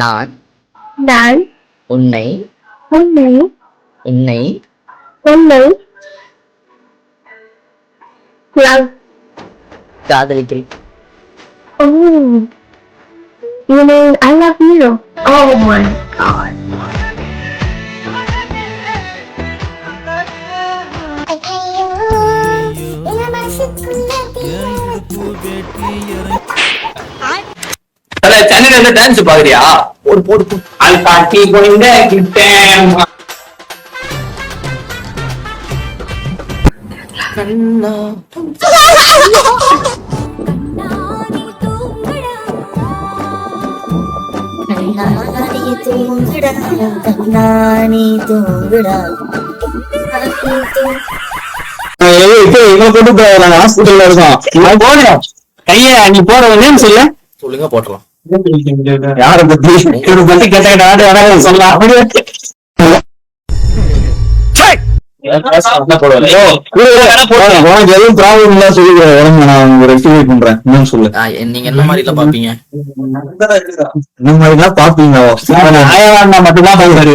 நான் நான் உன்னை உன்னை உன்னை உன்னை love. காதலிக்கிறேன். Oh, you mean I love you? Oh my god. சென்னையில இருந்து டான்ஸ் பாக்குறியா? ஒரு போடு அது காட்டி கொண்ட கிட்டேன் கண்ணா ஹாஸ்பிட்டல்ல இருக்கோம். கைய நீ போறவங்க சொல்ல சொல்லுங்க போட்டுலாம். யார பத்தி இவரை பத்தி கேட்ட சொல்லலாம். எதுவும் ப்ராப்ளம் இல்ல சொல்லி நான் ரெக்டிஃபை பண்றேன். சொல்லு நீங்க என்ன மாதிரி எல்லாம் பாப்பீங்க? என்ன மாதிரி எல்லாம் பாப்பீங்க மட்டும்தான் பாக்குறாரு.